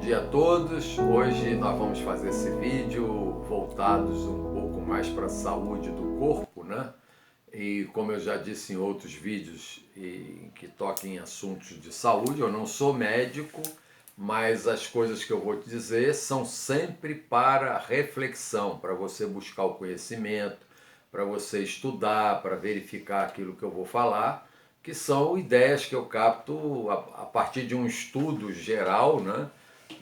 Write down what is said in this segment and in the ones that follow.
dia a todos. Hoje nós vamos fazer esse vídeo voltados um pouco mais para a saúde do corpo, né? E como eu já disse em outros vídeos que toquem em assuntos de saúde, eu não sou médico, mas as coisas que eu vou te dizer são sempre para reflexão, para você buscar o conhecimento, para você estudar, para verificar aquilo que eu vou falar, que são ideias que eu capto a partir de um estudo geral, né?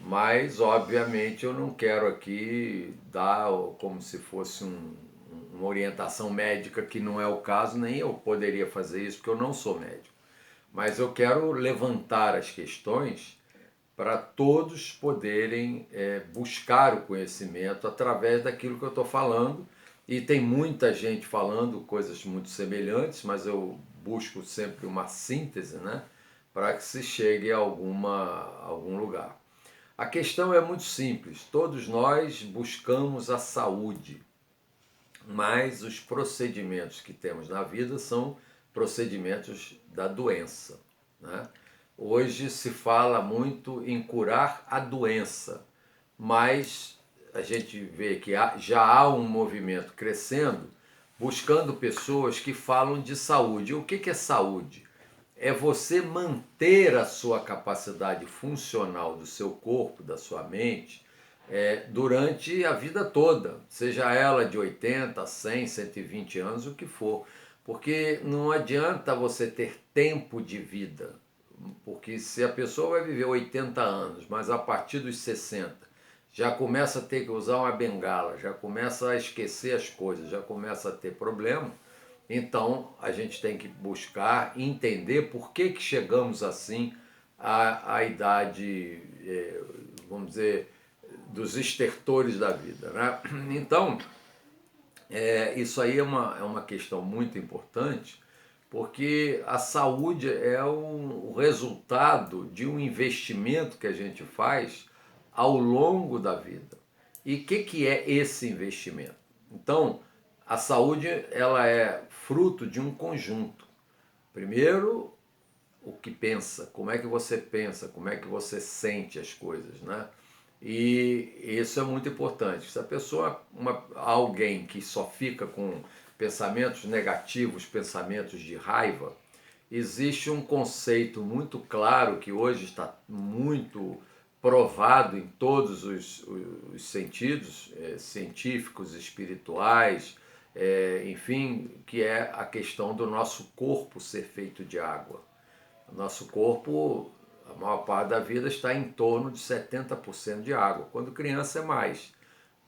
Mas, obviamente, eu não quero aqui dar como se fosse uma orientação médica, que não é o caso, nem eu poderia fazer isso, porque eu não sou médico. Mas eu quero levantar as questões para todos poderem buscar o conhecimento através daquilo que eu estou falando. E tem muita gente falando coisas muito semelhantes, mas eu busco sempre uma síntese, né, para que se chegue a algum lugar. A questão é muito simples, todos nós buscamos a saúde, mas os procedimentos que temos na vida são procedimentos da doença, né? Hoje se fala muito em curar a doença, mas a gente vê que já há um movimento crescendo buscando pessoas que falam de saúde. O que é saúde? É você manter a sua capacidade funcional do seu corpo, da sua mente, durante a vida toda, seja ela de 80, 100, 120 anos, o que for. Porque não adianta você ter tempo de vida, porque se a pessoa vai viver 80 anos, mas a partir dos 60 já começa a ter que usar uma bengala, já começa a esquecer as coisas, já começa a ter problema, então a gente tem que buscar entender por que chegamos assim à idade, vamos dizer, dos estertores da vida, né? Então, isso aí é uma questão muito importante, porque a saúde é o resultado de um investimento que a gente faz ao longo da vida. E o que é esse investimento? Então, a saúde ela é fruto de um conjunto. Primeiro, o que pensa, como é que você pensa, como é que você sente as coisas, né? E isso é muito importante. Se a pessoa, alguém que só fica com pensamentos negativos, pensamentos de raiva, existe um conceito muito claro que hoje está muito provado em todos os sentidos, científicos, espirituais, enfim, que é a questão do nosso corpo ser feito de água. O nosso corpo, a maior parte da vida, está em torno de 70% de água. Quando criança é mais.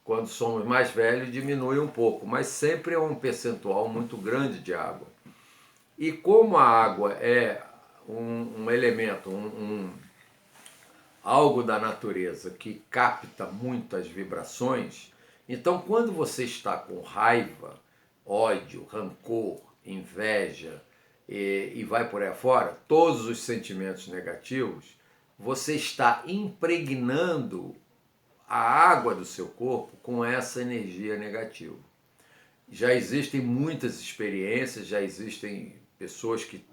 Quando somos mais velhos, diminui um pouco, mas sempre é um percentual muito grande de água. E como a água é um elemento, algo da natureza que capta muitas vibrações, então quando você está com raiva, ódio, rancor, inveja e vai por aí fora, todos os sentimentos negativos, você está impregnando a água do seu corpo com essa energia negativa. Já existem muitas experiências, já existem pessoas que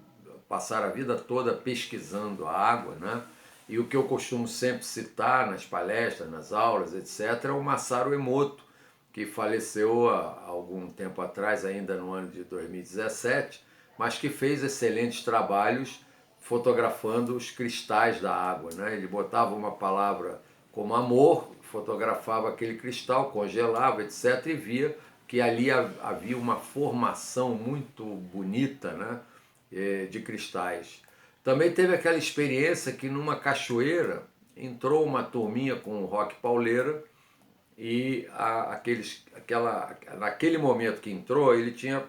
passaram a vida toda pesquisando a água, né? E o que eu costumo sempre citar nas palestras, nas aulas, etc., é o Masaru Emoto, que faleceu há algum tempo atrás, ainda no ano de 2017, mas que fez excelentes trabalhos fotografando os cristais da água, né? Ele botava uma palavra como amor, fotografava aquele cristal, congelava, etc., e via que ali havia uma formação muito bonita, né, de cristais. Também teve aquela experiência que numa cachoeira entrou uma turminha com rock pauleira e naquele momento que entrou, ele tinha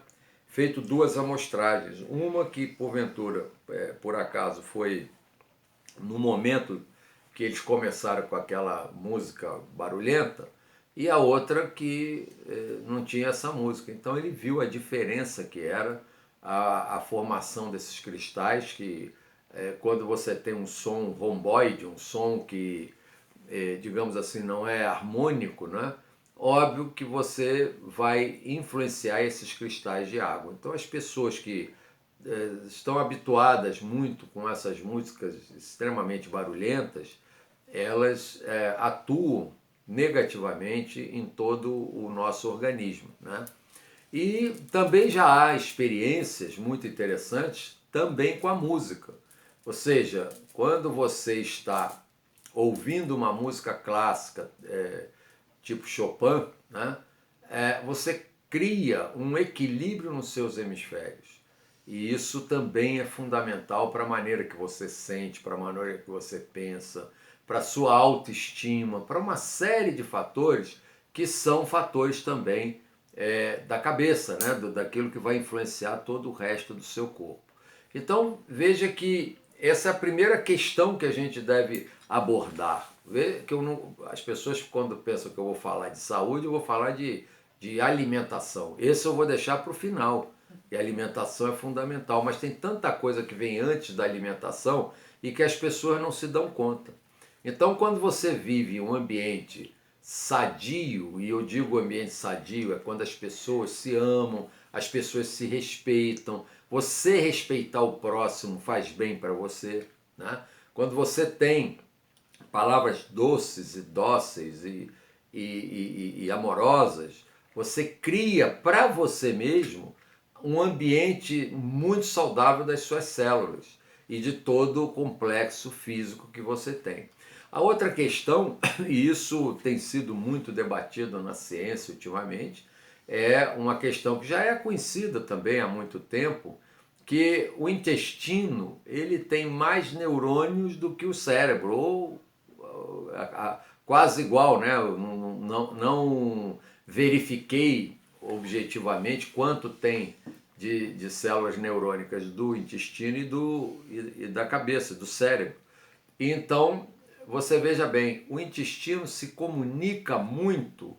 feito duas amostragens. Uma que, porventura, por acaso, foi no momento que eles começaram com aquela música barulhenta, e a outra que não tinha essa música. Então ele viu a diferença que era a formação desses cristais, que quando você tem um som romboide, um som que, digamos assim, não é harmônico, né? Óbvio que você vai influenciar esses cristais de água. Então as pessoas que estão habituadas muito com essas músicas extremamente barulhentas, elas atuam negativamente em todo o nosso organismo, né? E também já há experiências muito interessantes também com a música. Ou seja, quando você está ouvindo uma música clássica, tipo Chopin, né, você cria um equilíbrio nos seus hemisférios. E isso também é fundamental para a maneira que você sente, para a maneira que você pensa, para a sua autoestima, para uma série de fatores que são fatores também da cabeça, né? Daquilo que vai influenciar todo o resto do seu corpo. Então veja que essa é a primeira questão que a gente deve abordar. Vê que as pessoas quando pensam que eu vou falar de saúde, eu vou falar de alimentação. Esse eu vou deixar para o final. E a alimentação é fundamental, mas tem tanta coisa que vem antes da alimentação e que as pessoas não se dão conta. Então, quando você vive um ambiente sadio, e eu digo ambiente sadio, é quando as pessoas se amam, as pessoas se respeitam, você respeitar o próximo faz bem para você, né? Quando você tem palavras doces e dóceis e amorosas, você cria para você mesmo um ambiente muito saudável das suas células e de todo o complexo físico que você tem. A outra questão, e isso tem sido muito debatido na ciência ultimamente, é uma questão que já é conhecida também há muito tempo, que o intestino ele tem mais neurônios do que o cérebro, ou quase igual, né? Eu não verifiquei objetivamente quanto tem de células neurônicas do intestino e da cabeça, do cérebro. Então, você veja bem, o intestino se comunica muito,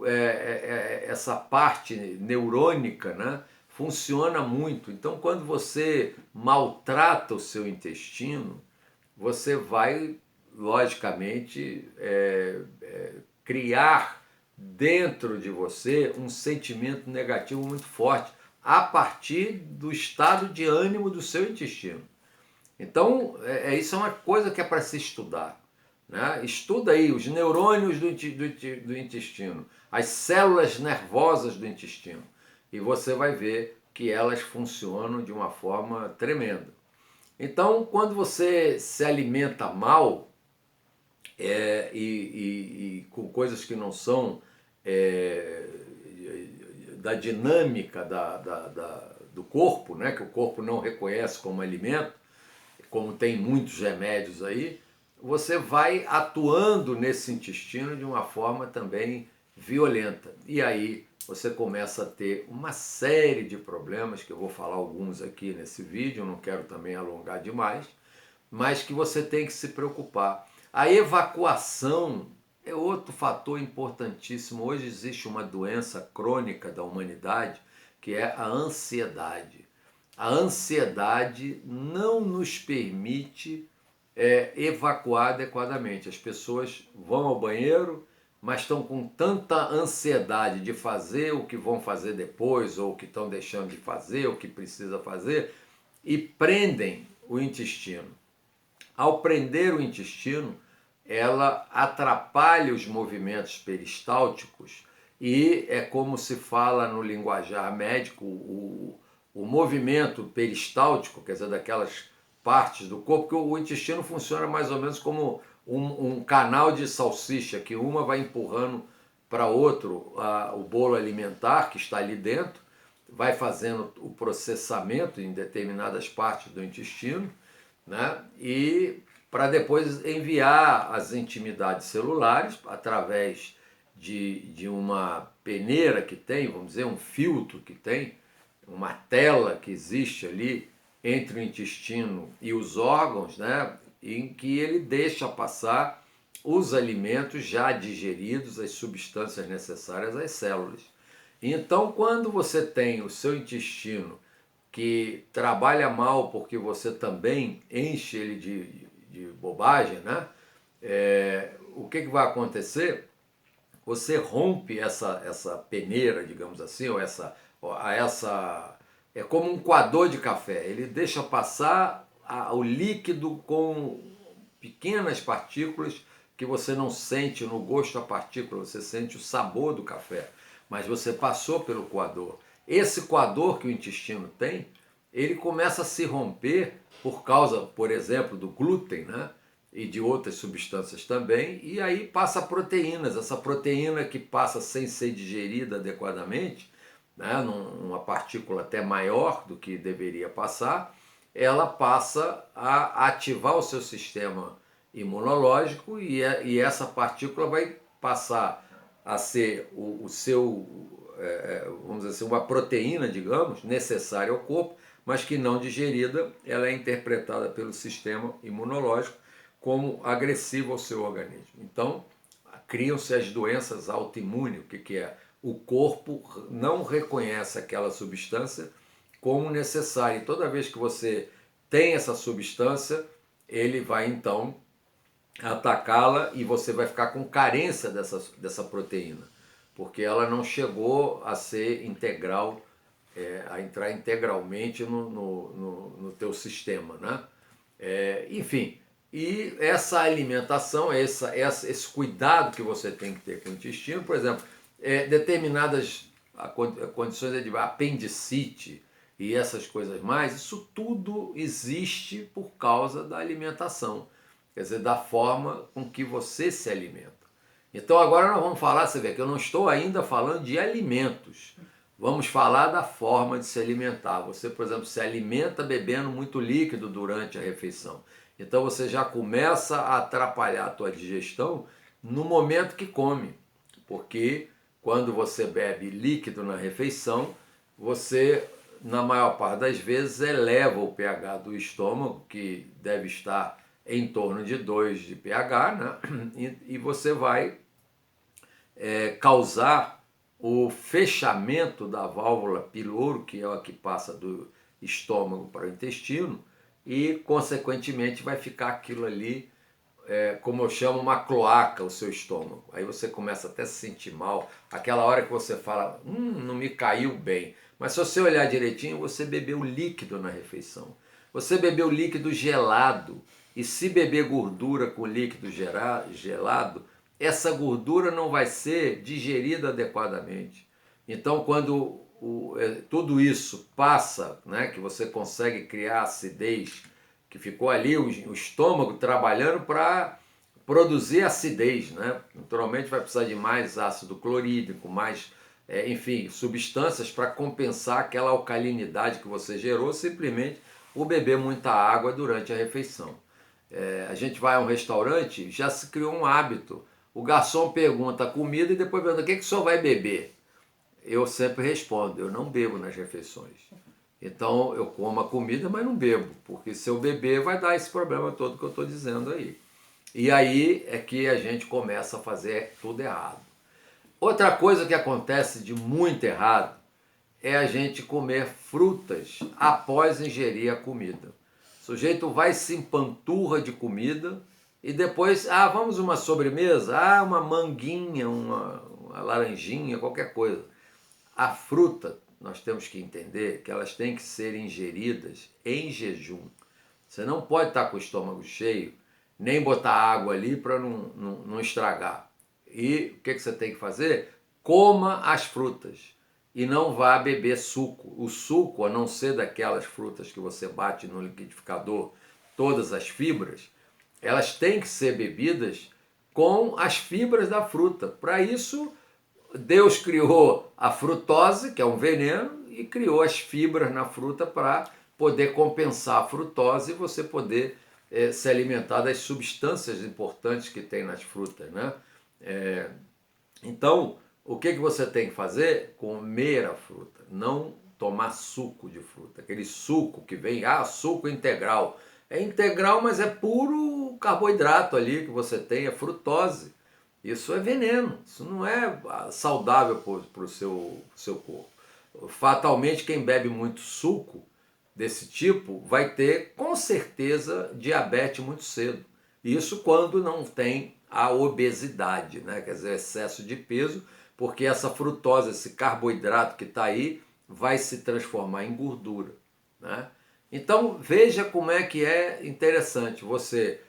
essa parte neurônica, né, funciona muito. Então, quando você maltrata o seu intestino, você vai, logicamente, criar dentro de você um sentimento negativo muito forte a partir do estado de ânimo do seu intestino. Então, isso é uma coisa que é para se estudar. Né? Estuda aí os neurônios do intestino, as células nervosas do intestino, e você vai ver que elas funcionam de uma forma tremenda. Então, quando você se alimenta mal e com coisas que não são é, da dinâmica do corpo, né, que o corpo não reconhece como alimento, como tem muitos remédios aí, você vai atuando nesse intestino de uma forma também violenta. E aí você começa a ter uma série de problemas, que eu vou falar alguns aqui nesse vídeo, eu não quero também alongar demais, mas que você tem que se preocupar. A evacuação é outro fator importantíssimo. Hoje existe uma doença crônica da humanidade que é a ansiedade. A ansiedade não nos permite evacuar adequadamente. As pessoas vão ao banheiro, mas estão com tanta ansiedade de fazer o que vão fazer depois, ou o que estão deixando de fazer, o que precisa fazer, e prendem o intestino. Ao prender o intestino, ela atrapalha os movimentos peristálticos e é como se fala no linguajar médico, o movimento peristáltico, quer dizer, daquelas partes do corpo, que o intestino funciona mais ou menos como um canal de salsicha, que uma vai empurrando para outro o bolo alimentar que está ali dentro, vai fazendo o processamento em determinadas partes do intestino, né? E para depois enviar as intimidades celulares através de uma peneira que tem, vamos dizer, um filtro que tem, uma tela que existe ali entre o intestino e os órgãos, né? Em que ele deixa passar os alimentos já digeridos, as substâncias necessárias às células. Então, quando você tem o seu intestino que trabalha mal porque você também enche ele de bobagem, né? O que vai acontecer? Você rompe essa peneira, digamos assim, ou essa é como um coador de café. Ele deixa passar o líquido com pequenas partículas que você não sente no gosto da partícula, você sente o sabor do café, mas você passou pelo coador. Esse coador que o intestino tem, ele começa a se romper por causa, por exemplo, do glúten, né? E de outras substâncias também, e aí passa proteínas. Essa proteína que passa sem ser digerida adequadamente, né, numa partícula até maior do que deveria passar, ela passa a ativar o seu sistema imunológico e essa partícula vai passar a ser o seu, vamos dizer assim, uma proteína, digamos, necessária ao corpo, mas que não digerida, ela é interpretada pelo sistema imunológico como agressiva ao seu organismo. Então, criam-se as doenças autoimunes. O que é? O corpo não reconhece aquela substância como necessária. E toda vez que você tem essa substância, ele vai então atacá-la e você vai ficar com carência dessa proteína, porque ela não chegou a ser integral, a entrar integralmente no teu sistema, né? Enfim, e essa alimentação, esse cuidado que você tem que ter com o intestino, por exemplo, determinadas condições de apendicite e essas coisas mais, isso tudo existe por causa da alimentação, quer dizer, da forma com que você se alimenta. Então agora nós vamos falar, você vê que eu não estou ainda falando de alimentos, vamos falar da forma de se alimentar. Você, por exemplo, se alimenta bebendo muito líquido durante a refeição. Então você já começa a atrapalhar a tua digestão no momento que come, porque quando você bebe líquido na refeição, você, na maior parte das vezes, eleva o pH do estômago, que deve estar em torno de 2 de pH, né? E você vai causar o fechamento da válvula piloro, que é a que passa do estômago para o intestino, e, consequentemente, vai ficar aquilo ali, como eu chamo, uma cloaca, o seu estômago. Aí você começa até a se sentir mal, aquela hora que você fala, não me caiu bem. Mas se você olhar direitinho, você bebeu líquido na refeição. Você bebeu líquido gelado, e se beber gordura com líquido gelado, essa gordura não vai ser digerida adequadamente. Então, quando tudo isso passa, né, que você consegue criar acidez, que ficou ali o estômago trabalhando para produzir acidez, né? Naturalmente vai precisar de mais ácido clorídrico, mais, enfim, substâncias para compensar aquela alcalinidade que você gerou simplesmente por beber muita água durante a refeição. A gente vai a um restaurante, já se criou um hábito. O garçom pergunta a comida e depois pergunta: o que o senhor vai beber? Eu sempre respondo: eu não bebo nas refeições. Então eu como a comida, mas não bebo, porque se eu beber vai dar esse problema todo que eu estou dizendo aí. E aí é que a gente começa a fazer tudo errado. Outra coisa que acontece de muito errado é a gente comer frutas após ingerir a comida. O sujeito vai se empanturra de comida e depois, vamos uma sobremesa, uma manguinha, uma laranjinha, qualquer coisa. A fruta, nós temos que entender que elas têm que ser ingeridas em jejum. Você não pode estar com o estômago cheio, nem botar água ali para não estragar. E o que você tem que fazer? Coma as frutas e não vá beber suco. O suco, a não ser daquelas frutas que você bate no liquidificador, todas as fibras, elas têm que ser bebidas com as fibras da fruta. Para isso, Deus criou a frutose, que é um veneno, e criou as fibras na fruta para poder compensar a frutose e você poder se alimentar das substâncias importantes que tem nas frutas, né? Então, o que você tem que fazer? Comer a fruta, não tomar suco de fruta. Aquele suco que vem, suco integral. É integral, mas é puro carboidrato ali que você tem, é frutose. Isso é veneno, isso não é saudável para o seu corpo. Fatalmente, quem bebe muito suco desse tipo vai ter, com certeza, diabetes muito cedo. Isso quando não tem a obesidade, né? Quer dizer, excesso de peso, porque essa frutose, esse carboidrato que está aí, vai se transformar em gordura, né? Então, veja como é que é interessante você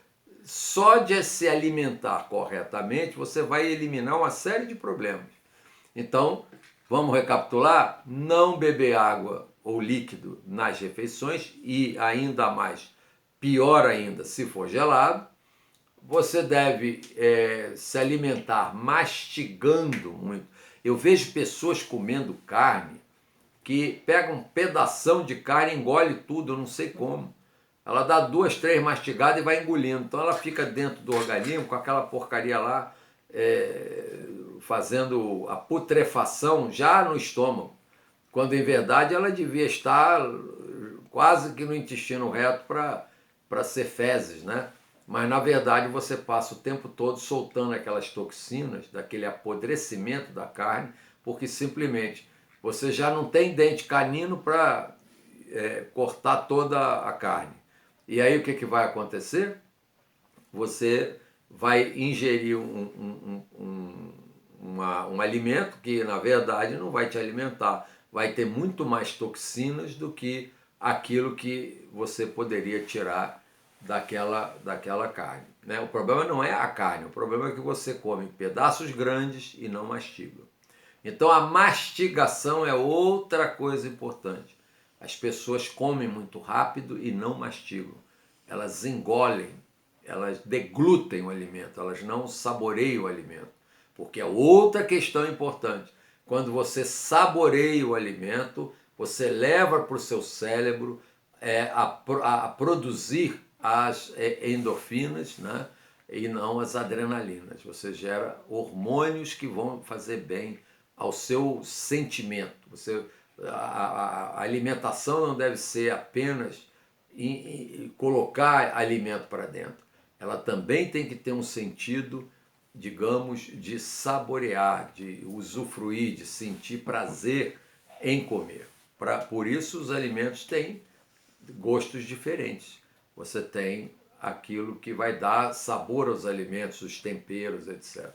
só de se alimentar corretamente, você vai eliminar uma série de problemas. Então, vamos recapitular? Não beber água ou líquido nas refeições e ainda mais, pior ainda, se for gelado. Você deve se alimentar mastigando muito. Eu vejo pessoas comendo carne que pega um pedação de carne e engole tudo, eu não sei como. Ela dá 2, 3 mastigadas e vai engolindo. Então ela fica dentro do organismo com aquela porcaria lá, fazendo a putrefação já no estômago. Quando em verdade ela devia estar quase que no intestino reto para ser fezes, né? Mas na verdade você passa o tempo todo soltando aquelas toxinas, daquele apodrecimento da carne, porque simplesmente você já não tem dente canino para cortar toda a carne. E aí o que vai acontecer? Você vai ingerir um alimento que na verdade não vai te alimentar, vai ter muito mais toxinas do que aquilo que você poderia tirar daquela carne, né? O problema não é a carne, o problema é que você come pedaços grandes e não mastiga. Então a mastigação é outra coisa importante. As pessoas comem muito rápido e não mastigam. Elas engolem, elas deglutem o alimento, elas não saboreiam o alimento. Porque é outra questão importante. Quando você saboreia o alimento, você leva para o seu cérebro a produzir as endorfinas, né? E não as adrenalinas. Você gera hormônios que vão fazer bem ao seu sentimento. A alimentação não deve ser apenas colocar alimento para dentro. Ela também tem que ter um sentido, digamos, de saborear, de usufruir, de sentir prazer em comer. Por isso os alimentos têm gostos diferentes. Você tem aquilo que vai dar sabor aos alimentos, os temperos, etc.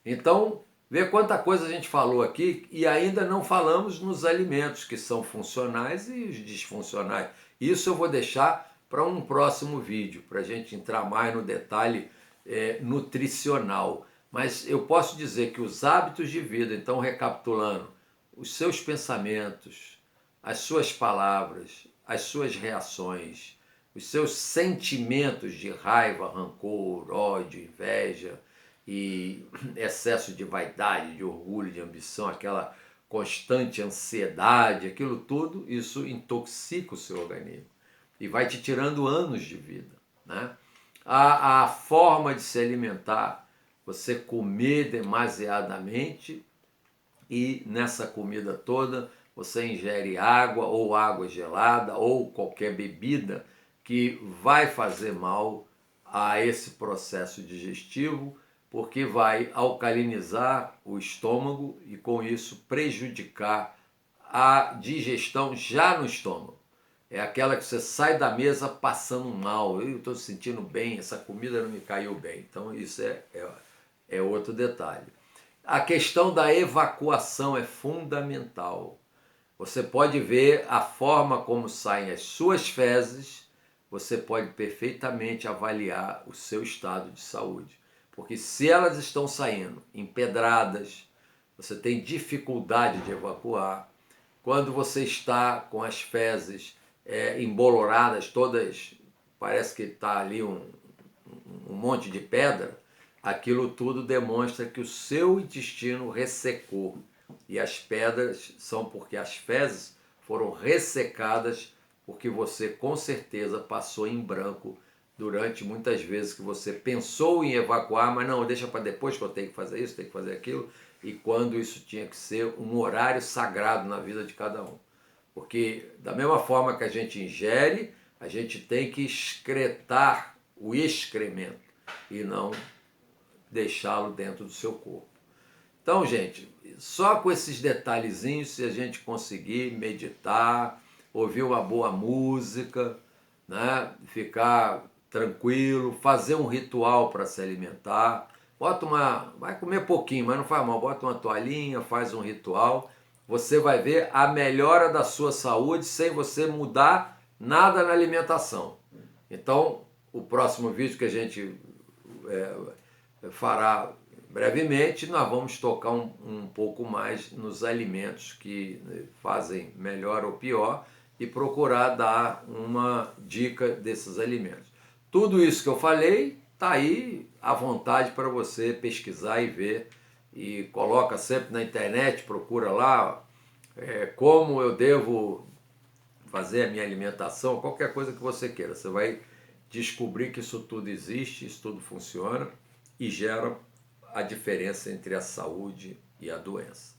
Então, vê quanta coisa a gente falou aqui e ainda não falamos nos alimentos que são funcionais e os disfuncionais. Isso eu vou deixar para um próximo vídeo, para a gente entrar mais no detalhe nutricional. Mas eu posso dizer que os hábitos de vida, então recapitulando, os seus pensamentos, as suas palavras, as suas reações, os seus sentimentos de raiva, rancor, ódio, inveja e excesso de vaidade, de orgulho, de ambição, aquela constante ansiedade, aquilo tudo, isso intoxica o seu organismo e vai te tirando anos de vida, né? A forma de se alimentar, você comer demasiadamente e nessa comida toda você ingere água ou água gelada ou qualquer bebida que vai fazer mal a esse processo digestivo, porque vai alcalinizar o estômago e com isso prejudicar a digestão já no estômago. É aquela que você sai da mesa passando mal, eu estou sentindo bem, essa comida não me caiu bem. Então isso é outro detalhe. A questão da evacuação é fundamental. Você pode ver a forma como saem as suas fezes, você pode perfeitamente avaliar o seu estado de saúde. Porque se elas estão saindo empedradas, você tem dificuldade de evacuar. Quando você está com as fezes emboloradas, todas, parece que está ali um monte de pedra, aquilo tudo demonstra que o seu intestino ressecou. E as pedras são porque as fezes foram ressecadas, porque você com certeza passou em branco durante muitas vezes que você pensou em evacuar, mas não, deixa para depois que eu tenho que fazer isso, tenho que fazer aquilo, e quando isso tinha que ser um horário sagrado na vida de cada um. Porque da mesma forma que a gente ingere, a gente tem que excretar o excremento e não deixá-lo dentro do seu corpo. Então, gente, só com esses detalhezinhos, se a gente conseguir meditar, ouvir uma boa música, né, ficar tranquilo, fazer um ritual para se alimentar, vai comer pouquinho, mas não faz mal, bota uma toalhinha, faz um ritual, você vai ver a melhora da sua saúde sem você mudar nada na alimentação. Então, o próximo vídeo que a gente fará brevemente, nós vamos tocar um pouco mais nos alimentos que fazem melhor ou pior e procurar dar uma dica desses alimentos. Tudo isso que eu falei está aí à vontade para você pesquisar e ver. E coloca sempre na internet, procura lá como eu devo fazer a minha alimentação, qualquer coisa que você queira. Você vai descobrir que isso tudo existe, isso tudo funciona e gera a diferença entre a saúde e a doença.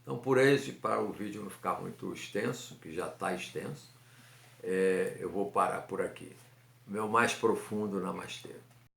Então, por hoje, para o vídeo não ficar muito extenso, que já está extenso, eu vou parar por aqui. Meu mais profundo namastê.